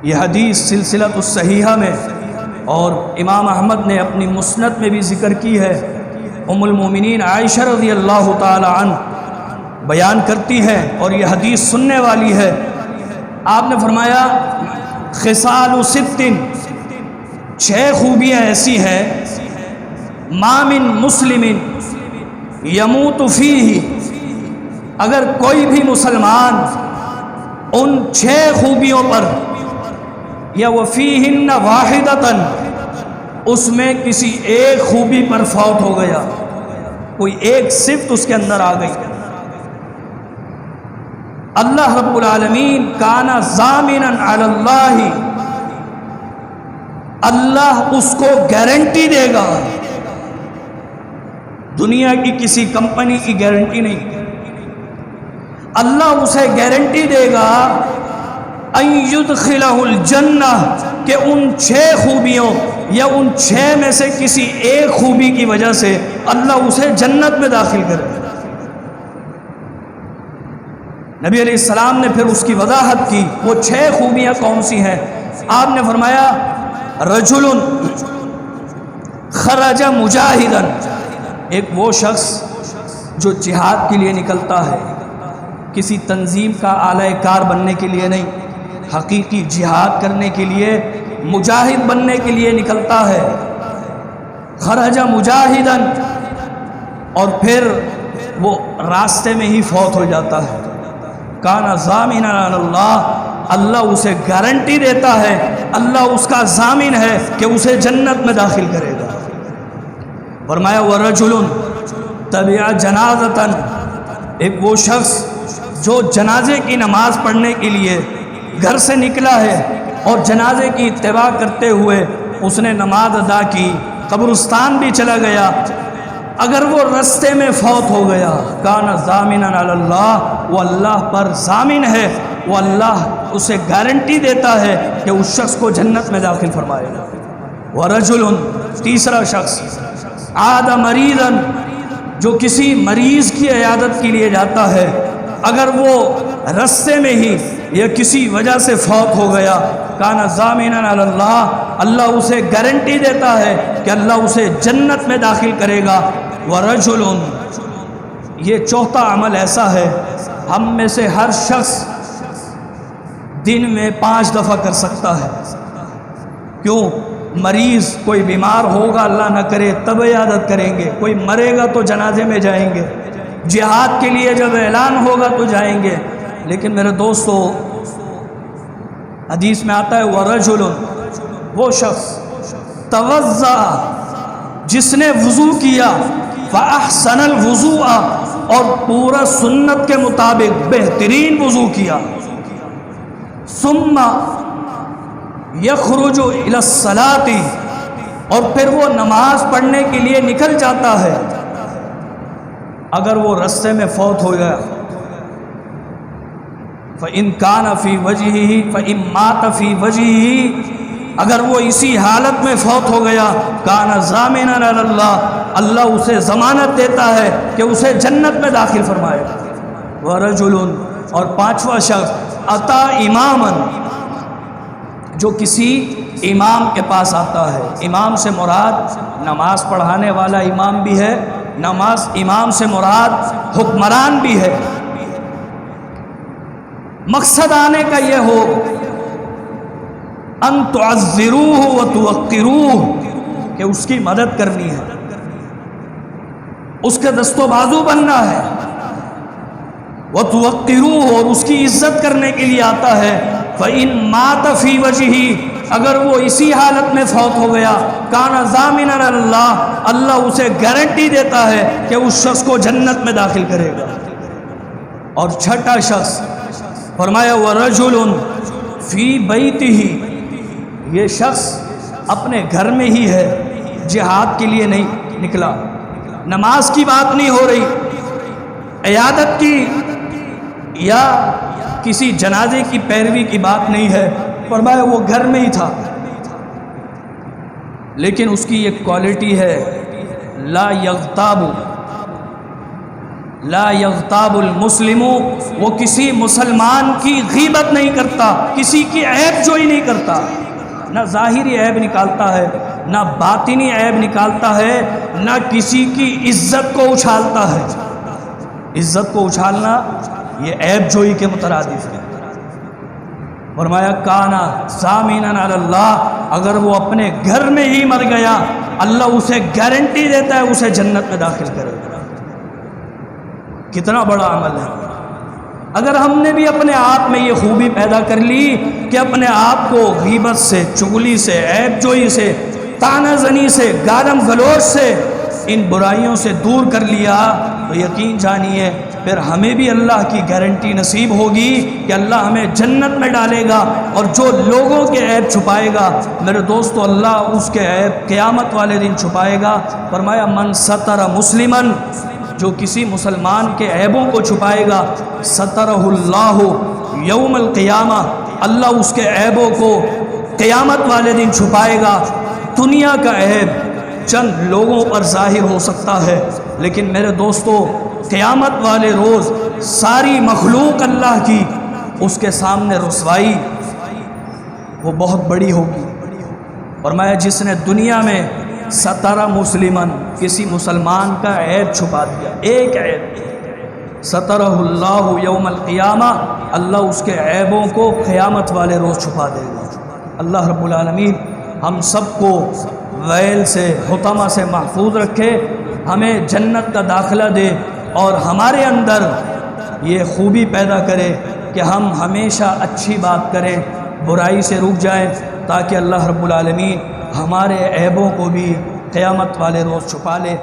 یہ حدیث سلسلۃ الصحیحہ میں اور امام احمد نے اپنی مسند میں بھی ذکر کی ہے۔ ام المومنین عائشہ رضی اللہ تعالی عنہ بیان کرتی ہے اور یہ حدیث سننے والی ہے۔ آپ نے فرمایا خصال ست، 6 خوبیاں ایسی ہیں، ما من مسلم یموت فیہ، اگر کوئی بھی مسلمان ان 6 خوبیوں پر یا وفیہن واحدۃ، اس میں کسی ایک خوبی پر فوت ہو گیا، کوئی ایک صفت اس کے اندر آ گئی، اللہ رب العالمین کانا ضامنا علی اللہ، اللہ اس کو گارنٹی دے گا، دنیا کی کسی کمپنی کی گارنٹی نہیں، اللہ اسے گارنٹی دے گا ان یدخلہ الجنہ، کہ ان 6 خوبیوں یا ان 6 میں سے کسی ایک خوبی کی وجہ سے اللہ اسے جنت میں داخل کرے۔ نبی علیہ السلام نے پھر اس کی وضاحت کی، وہ 6 خوبیاں کون سی ہیں؟ آپ نے فرمایا رجل خرج مجاہدا، ایک وہ شخص جو جہاد کے لیے نکلتا ہے، کسی تنظیم کا اعلی کار بننے کے لیے نہیں، حقیقی جہاد کرنے کے لیے، مجاہد بننے کے لیے نکلتا ہے، خرج مجاہدا، اور پھر وہ راستے میں ہی فوت ہو جاتا ہے، کانا ضامنا علی اللہ، اللہ اسے گارنٹی دیتا ہے، اللہ اس کا ضامن ہے کہ اسے جنت میں داخل کرے گا۔ فرمایا ورجل تبع جنازۃ، ایک وہ شخص جو جنازے کی نماز پڑھنے کے لیے گھر سے نکلا ہے اور جنازے کی اتباع کرتے ہوئے اس نے نماز ادا کی، قبرستان بھی چلا گیا، اگر وہ رستے میں فوت ہو گیا، کانا ضامنا علی اللہ، وہ اللہ پر ضامن ہے، وہ اللہ اسے گارنٹی دیتا ہے کہ اس شخص کو جنت میں داخل فرمائے گا۔ ورجل، تیسرا شخص عاد مریضا، جو کسی مریض کی عیادت کے لیے جاتا ہے، اگر وہ رستے میں ہی یا کسی وجہ سے فوت ہو گیا، کانا ضامنا علی اللہ، اللہ اسے گارنٹی دیتا ہے کہ اللہ اسے جنت میں داخل کرے گا۔ ورجل، یہ چوتھا عمل ایسا ہے ہم میں سے ہر شخص دن میں 5 دفعہ کر سکتا ہے، کیوں؟ مریض کوئی بیمار ہوگا اللہ نہ کرے تب عیادت کریں گے، کوئی مرے گا تو جنازے میں جائیں گے، جہاد کے لیے جب اعلان ہوگا تو جائیں گے، لیکن میرے دوستو حدیث میں آتا ہے ورجل، وہ شخص توضا، جس نے وضو کیا، فاحسن الوضوء، اور پورا سنت کے مطابق بہترین وضو کیا، ثم یخرج الی الصلاۃ، اور پھر وہ نماز پڑھنے کے لیے نکل جاتا ہے، اگر وہ رستے میں فوت ہو گیا، فَإِن كَانَ فِي وَجْهِهِ فَإِن مَاتَ فِي وَجْهِهِ، اگر وہ اسی حالت میں فوت ہو گیا، كَانَ ضَامِنًا عَلَى اللَّهِ، اللہ اسے ضمانت دیتا ہے کہ اسے جنت میں داخل فرمائے گا۔ وَرَجُلٌ، اور 5واں شخص اتا امامًا، جو کسی امام کے پاس آتا ہے، امام سے مراد نماز پڑھانے والا امام بھی ہے، امام سے مراد حکمران بھی ہے، مقصد آنے کا یہ ہو ان تعذروہ وتوقروہ، کہ اس کی مدد کرنی ہے، اس کے دست و بازو بننا ہے، وتوقروہ، اور اس کی عزت کرنے کے لیے آتا ہے، فَإِن مَاتَ فِي وَجْهِهِ، اگر وہ اسی حالت میں فوت ہو گیا، کانا ضامنا علی اللہ، اللہ اسے گارنٹی دیتا ہے کہ اس شخص کو جنت میں داخل کرے گا۔ اور 6واں شخص فرمایا ورجل فی بیتہ، یہ شخص اپنے گھر میں ہی ہے، جہاد کے لیے نہیں نکلا، نماز کی بات نہیں ہو رہی، عیادت کی یا کسی جنازے کی پیروی کی بات نہیں ہے، فرمایا وہ گھر میں ہی تھا، لیکن اس کی ایک کوالٹی ہے لا یغتاب، لا یغتاب المسلم، وہ کسی مسلمان کی غیبت نہیں کرتا، کسی کی عیب جوئی نہیں کرتا، نہ ظاہری عیب نکالتا ہے، نہ باطنی عیب نکالتا ہے، نہ کسی کی عزت کو اچھالتا ہے۔ عزت کو اچھالنا یہ عیب جوئی کے مترادف ہے۔ فرمایا کانا ضامنا علی اللہ، اگر وہ اپنے گھر میں ہی مر گیا اللہ اسے گارنٹی دیتا ہے اسے جنت میں داخل کرے گا۔ کتنا بڑا عمل ہے۔ اگر ہم نے بھی اپنے آپ میں یہ خوبی پیدا کر لی کہ اپنے آپ کو غیبت سے، چغلی سے، عیب جوئی سے، طعنہ زنی سے، گالم گلوچ سے، ان برائیوں سے دور کر لیا، تو یقین جانیے پھر ہمیں بھی اللہ کی گارنٹی نصیب ہوگی کہ اللہ ہمیں جنت میں ڈالے گا۔ اور جو لوگوں کے عیب چھپائے گا میرے دوستو، اللہ اس کے عیب قیامت والے دن چھپائے گا۔ فرمایا من ستر مسلمن، جو کسی مسلمان کے عیبوں کو چھپائے گا، سترہ اللہ یوم القیامہ، اللہ اس کے عیبوں کو قیامت والے دن چھپائے گا۔ دنیا کا عیب چند لوگوں پر ظاہر ہو سکتا ہے، لیکن میرے دوستو قیامت والے روز ساری مخلوق اللہ کی اس کے سامنے رسوائی وہ بہت بڑی ہوگی۔ فرمایا جس نے دنیا میں سترہ مسلمن، کسی مسلمان کا عیب چھپا دیا، ایک عیب، سترہ اللہ یوم القیامہ، اللہ اس کے عیبوں کو قیامت والے روز چھپا دے گا۔ اللہ رب العالمین ہم سب کو ویل سے، حطمہ سے محفوظ رکھے، ہمیں جنت کا داخلہ دے، اور ہمارے اندر یہ خوبی پیدا کرے کہ ہم ہمیشہ اچھی بات کریں، برائی سے رک جائیں، تاکہ اللہ رب العالمین ہمارے عیبوں کو بھی قیامت والے روز چھپا لے۔